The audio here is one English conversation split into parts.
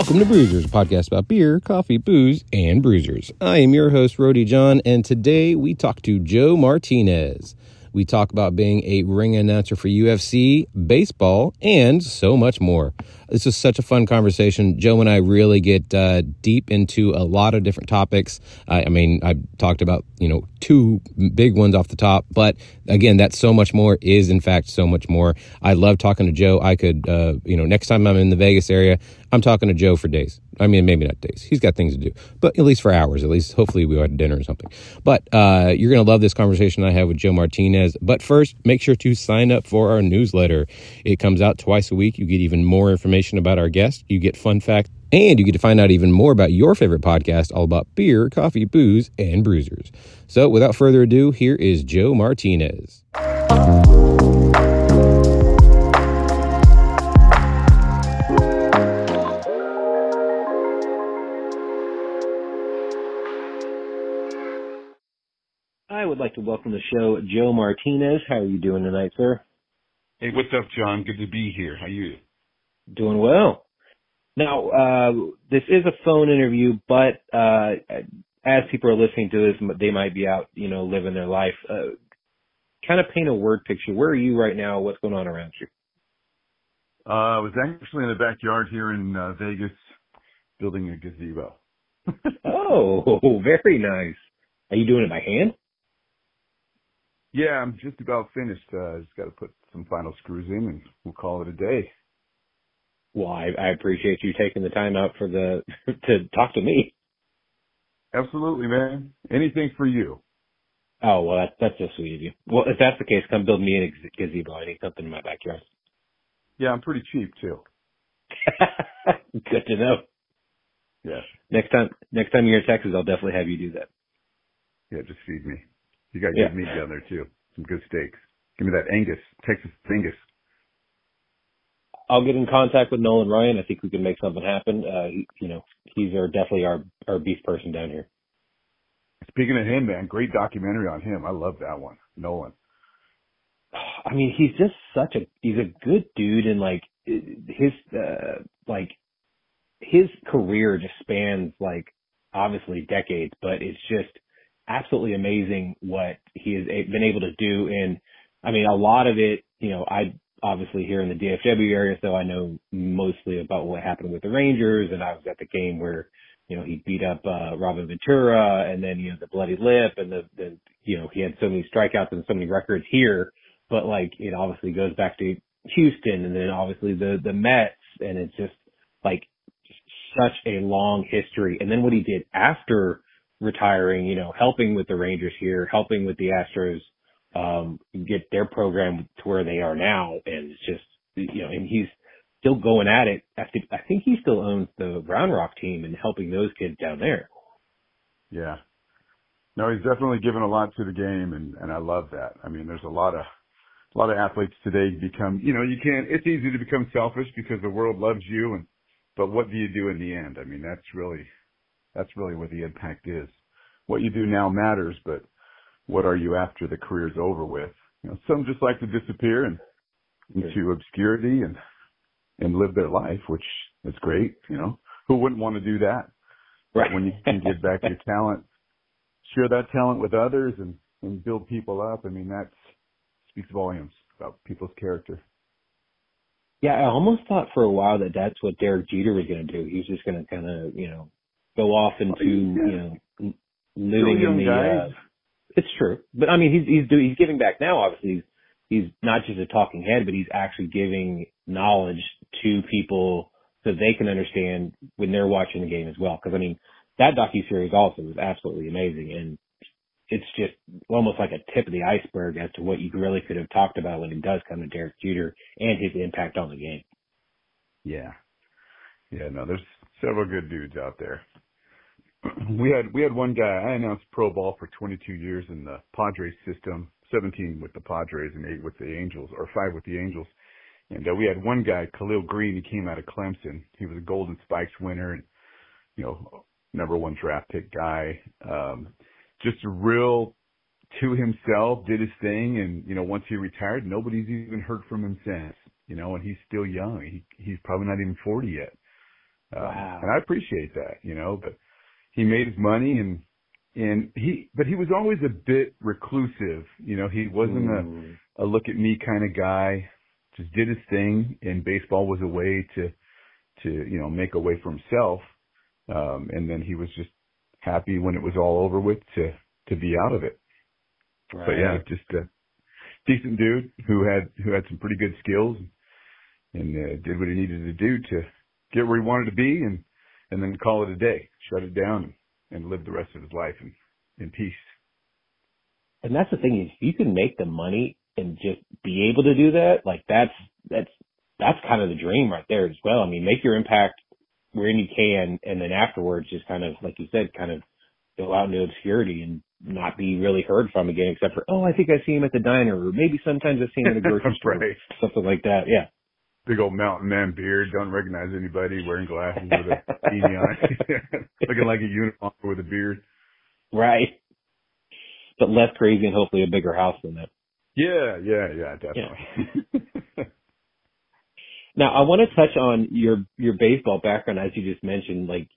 Welcome to Brewsers, a podcast about beer, coffee, booze, and bruisers. I am your host, Rody John, and today we talk to Joe Martinez. We talk about being a ring announcer for UFC, baseball, and so much more. This is such a fun conversation. Joe and I really get deep into a lot of different topics. I talked about, two big ones off the top, but again, that so much more is in fact so much more. I love talking to Joe. I could, next time I'm in the Vegas area, I'm talking to Joe for days. I mean, maybe not days. He's got things to do, but at least for hours, at least hopefully we go out to dinner or something. But you're going to love this conversation I have with Joe Martinez. But first, make sure to sign up for our newsletter. It comes out twice a week. You get even more information about our guests. You get fun facts, and you get to find out even more about your favorite podcast, all about beer, coffee, booze, and bruisers. So without further ado, here is Joe Martinez. I would like to welcome to the show Joe Martinez. How are you doing tonight, sir? Hey, what's up, John? Good to be here. How you? Doing well. Now, this is a phone interview, but as people are listening to this, they might be out, living their life. Kind of paint a word picture. Where are you right now? What's going on around you? I was actually in the backyard here in Vegas building a gazebo. Oh, very nice. Are you doing it by hand? Yeah, I'm just about finished. Just got to put some final screws in, and we'll call it a day. Well, I appreciate you taking the time out to talk to me. Absolutely, man. Anything for you. Oh, well, that's so sweet of you. Well, if that's the case, come build me a gazebo. I need something in my backyard. Yeah, I'm pretty cheap too. Good to know. Yeah. Next time you're in Texas, I'll definitely have you do that. Yeah, just feed me. You got good meat down there too. Some good steaks. Give me that Angus, Texas Angus. I'll get in contact with Nolan Ryan. I think we can make something happen. He's definitely our beef person down here. Speaking of him, man, great documentary on him. I love that one. Nolan. I mean, he's just he's a good dude, and his career just spans obviously decades, but it's just absolutely amazing what he has been able to do. And I mean, a lot of it, I obviously here in the DFW area, so I know mostly about what happened with the Rangers, and I was at the game where, he beat up Robin Ventura, and then, the bloody lip, and the he had so many strikeouts and so many records here, but it obviously goes back to Houston, and then obviously the Mets, and it's just such a long history. And then what he did after retiring, helping with the Rangers here, helping with the Astros, get their program to where they are now. And it's just, and he's still going at it. I think he still owns the Round Rock team and helping those kids down there. Yeah. No, he's definitely given a lot to the game, and I love that. I mean, there's a lot of athletes today become, it's easy to become selfish because the world loves you, but what do you do in the end? I mean, that's really what the impact is. What you do now matters, but what are you after the career's over with? Some just like to disappear into obscurity and live their life, which is great. Who wouldn't want to do that? Right. But when you can give back your talent, share that talent with others and build people up, I mean, that speaks volumes about people's character. Yeah, I almost thought for a while that that's what Derek Jeter was going to do. He was just going to kind of, go off into, living in the, it's true. But I mean, he's giving back now, obviously. He's not just a talking head, but he's actually giving knowledge to people so they can understand when they're watching the game as well. Cause I mean, that docuseries also was absolutely amazing. And it's just almost like a tip of the iceberg as to what you really could have talked about when it does come to Derek Jeter and his impact on the game. Yeah. Yeah, no, there's several good dudes out there. We had one guy, I announced pro ball for 22 years in the Padres system, 17 with the Padres and 8 with the Angels, or 5 with the Angels. And we had one guy, Khalil Green, he came out of Clemson. He was a Golden Spikes winner and, number 1 draft pick guy. Just real to himself, did his thing. And, once he retired, nobody's even heard from him since, and he's still young. He's probably not even 40 yet. Wow. And I appreciate that, but he made his money but he was always a bit reclusive. He wasn't a look at me kind of guy, just did his thing, and baseball was a way to make a way for himself. And then he was just happy when it was all over with to be out of it. Right. So yeah, just a decent dude who had some pretty good skills and did what he needed to do to get where he wanted to be and then call it a day, shut it down and live the rest of his life in peace. And that's the thing is you can make the money and just be able to do that. Like that's kind of the dream right there as well. I mean, make your impact wherein you can, and then afterwards just kind of, like you said, kind of go out into obscurity and not be really heard from again, except for, I think I see him at the diner, or maybe sometimes I see him at a grocery store, right. Something like that. Yeah. Big old mountain man beard, don't recognize anybody, wearing glasses with a beanie on it, looking like a uniform with a beard. Right. But less crazy and hopefully a bigger house than that. Yeah, definitely. Yeah. Now, I want to touch on your baseball background, as you just mentioned, like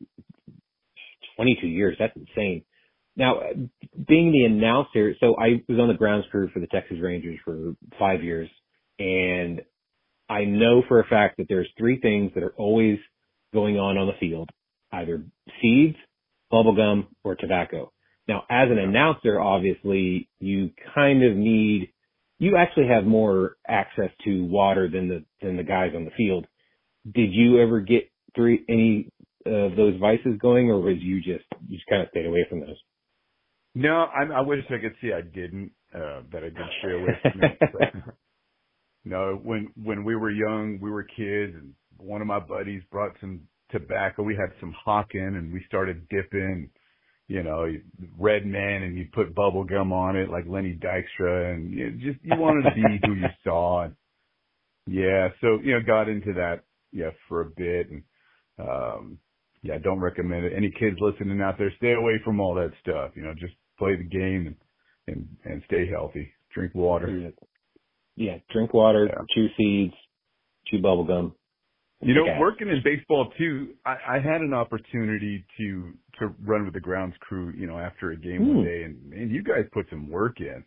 22 years. That's insane. Now, being the announcer, so I was on the grounds crew for the Texas Rangers for 5 years, and I know for a fact that there's 3 things that are always going on the field, either seeds, bubblegum, or tobacco. Now, as an announcer, obviously, you actually have more access to water than the guys on the field. Did you ever get through any of those vices going, or was you just kind of stayed away from those? No, I wish I could say I didn't, that I did stay away from it. No, when we were young, we were kids, and one of my buddies brought some tobacco. We had some Hawken, and we started dipping, Red Man, and you put bubble gum on it like Lenny Dykstra, and you wanted to be who you saw. And so got into that for a bit, and don't recommend it. Any kids listening out there, stay away from all that stuff. Just play the game and stay healthy. Drink water. Yeah, drink water, chew seeds, chew bubble gum. Working in baseball too, I had an opportunity to run with the grounds crew, after a game one day, and you guys put some work in,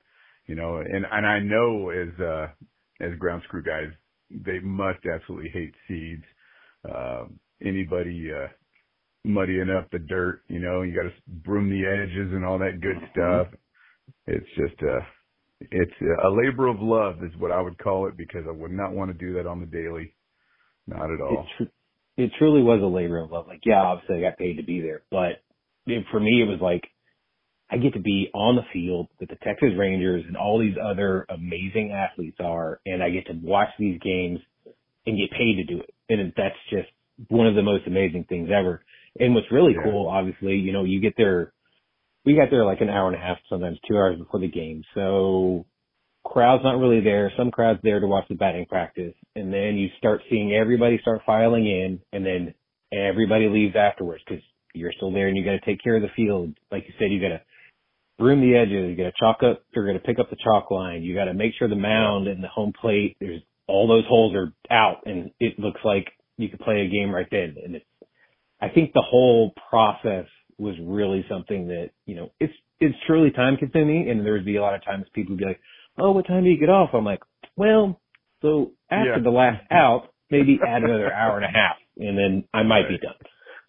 and I know as grounds crew guys, they must absolutely hate seeds. Anybody muddying up the dirt, you got to broom the edges and all that good stuff. It's just it's a labor of love is what I would call it, because I would not want to do that on the daily. Not at all. It truly was a labor of love. Like, obviously I got paid to be there, but for me, it was like, I get to be on the field with the Texas Rangers and all these other amazing athletes are, and I get to watch these games and get paid to do it. And that's just one of the most amazing things ever. And what's really cool, obviously, you get there, we got there like an hour and a half, sometimes 2 hours before the game. So crowd's not really there. Some crowd's there to watch the batting practice. And then you start seeing everybody start filing in, and then everybody leaves afterwards because you're still there and you got to take care of the field. Like you said, you got to broom the edges. You got to you're going to pick up the chalk line. You got to make sure the mound and the home plate, there's all those holes are out, and it looks like you could play a game right then. And I think the whole process was really something that, it's truly time consuming. And there would be a lot of times people would be like, "Oh, what time do you get off?" I'm like, well, so after the last out, maybe add another hour and a half, and then I might be done.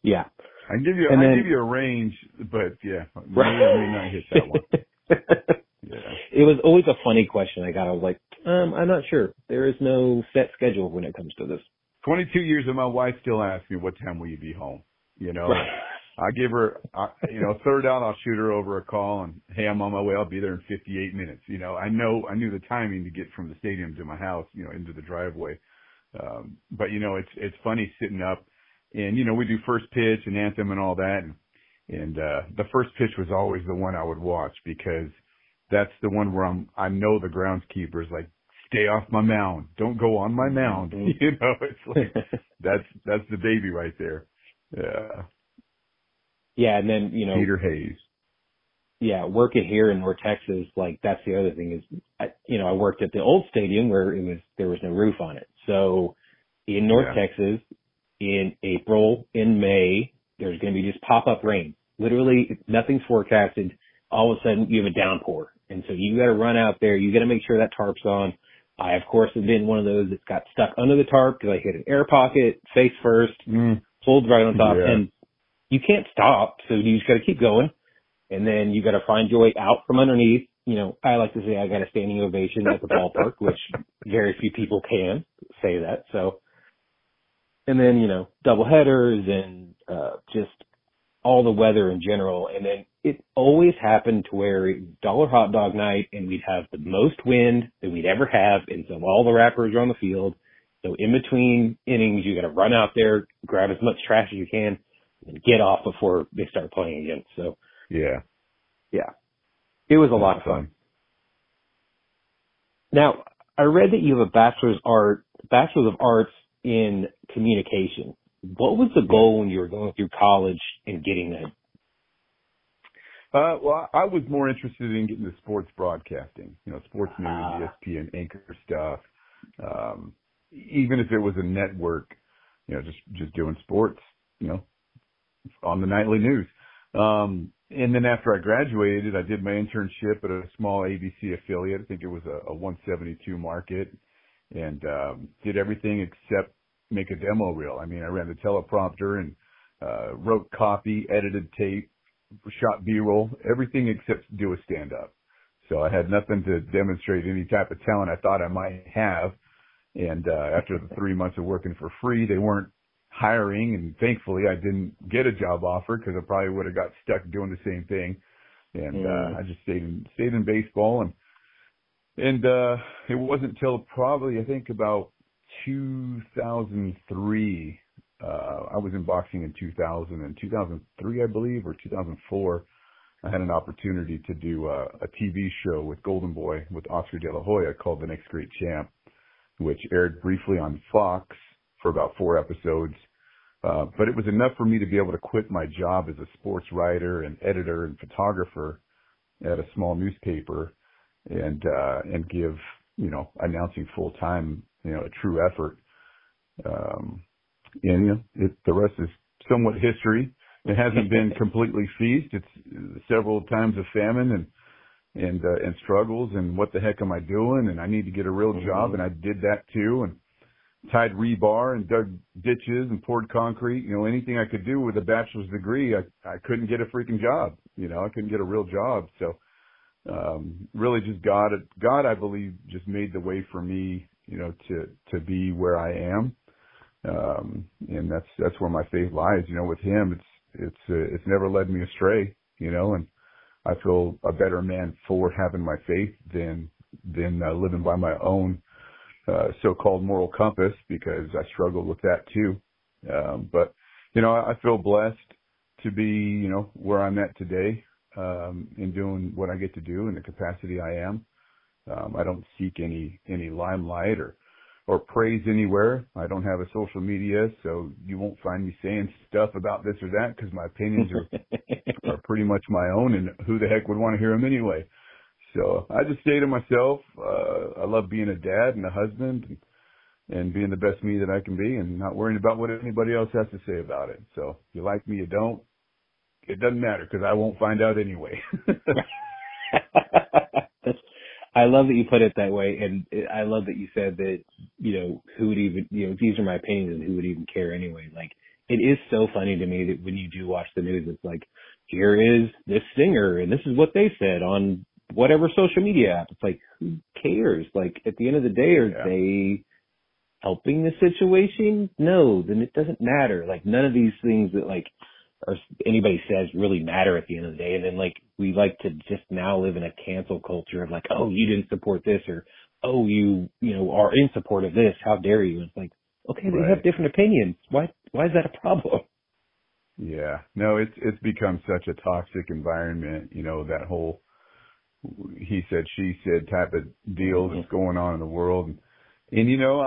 Yeah. I give you a range, but may not hit that one. It was always a funny question I got. I was like, I'm not sure. There is no set schedule when it comes to this. 22 years and my wife still asks me, what time will you be home? I give her, third out, I'll shoot her over a call and, hey, I'm on my way. I'll be there in 58 minutes. I knew the timing to get from the stadium to my house, into the driveway. But it's funny sitting up and, we do first pitch and anthem and all that. And the first pitch was always the one I would watch, because that's the one where I know the groundskeeper's like, stay off my mound. Don't go on my mound. It's like, that's the baby right there. Yeah. Yeah. And then, Peter Hayes. Yeah. Working here in North Texas, like that's the other thing is, I worked at the old stadium where there was no roof on it. So in North Texas, in April, in May, there's going to be just pop-up rain. Literally, nothing's forecasted. All of a sudden, you have a downpour. And so you got to run out there. You got to make sure that tarp's on. I, of course, have been one of those that got stuck under the tarp because I hit an air pocket, face first, pulled right on top. And you can't stop, so you just got to keep going. And then you got to find your way out from underneath. You know, I like to say I got a standing ovation at the ballpark, which very few people can say that. So, and then, you know, double headers and just all the weather in general. And then it always happened to where it was dollar hot dog night and we'd have the most wind that we'd ever have. And so all the wrappers are on the field. So in between innings, you got to run out there, grab as much trash as you can and get off before they start playing again. So yeah, it was a lot of fun. Now, I read that you have a bachelor's of arts in communication. What was the goal when you were going through college and getting that? Well, I was more interested in getting to sports broadcasting, you know, sports news, ESPN anchor stuff. Even if it was a network, you know, just doing sports, you know, on the nightly news. And then after I graduated, I did my internship at a small ABC affiliate. I think it was a 172 market, and did everything except make a demo reel. I mean, I ran the teleprompter and wrote copy, edited tape, shot B-roll, everything except do a stand-up. So I had nothing to demonstrate any type of talent I thought I might have. And after the 3 months of working for free, they weren't hiring, and thankfully I didn't get a job offer because I probably would have got stuck doing the same thing. And I just stayed in baseball, and it wasn't until probably I think about 2003. I was in boxing in 2003, I believe, or 2004. I had an opportunity to do a TV show with Golden Boy with Oscar De La Hoya called The Next Great Champ, which aired briefly on Fox for about 4 episodes. But it was enough for me to be able to quit my job as a sports writer and editor and photographer at a small newspaper and give, you know, announcing full time, you know, a true effort. And, you know, the rest is somewhat history. It hasn't been completely feast. It's several times of famine and struggles and what the heck am I doing? And I need to get a real job. And I did that too. And tied rebar and dug ditches and poured concrete, you know, anything I could do with a bachelor's degree. I couldn't get a freaking job. You know, I couldn't get a real job. So, really just God, I believe, just made the way for me, you know, to be where I am. And that's where my faith lies. You know, with him, it's never led me astray, you know, and I feel a better man for having my faith than living by my own, so-called moral compass, because I struggled with that too. But, you know, I feel blessed to be, you know, where I'm at today, in doing what I get to do in the capacity I am. I don't seek any limelight or praise anywhere. I don't have a social media, so you won't find me saying stuff about this or that because my opinions are pretty much my own, and who the heck would want to hear them anyway? So I just stay to myself. I love being a dad and a husband and being the best me that I can be and not worrying about what anybody else has to say about it. So if you like me, you don't. It doesn't matter because I won't find out anyway. I love that you put it that way, and I love that you said that, you know, who would even, you know, these are my opinions and who would even care anyway. Like, it is so funny to me that when you do watch the news, it's like, here is this singer and this is what they said on whatever social media app. It's like, who cares? Like, at the end of the day, are they helping the situation? No, then it doesn't matter. Like, none of these things that, like, or anybody says really matter at the end of the day. And then, like, we like to just now live in a cancel culture of like, oh, you didn't support this, or, oh, you know, are in support of this. How dare you? And it's like, okay, they have different opinions. Why is that a problem? Yeah, no, it's become such a toxic environment. You know, that whole he said, she said type of deal that's going on in the world. And you know,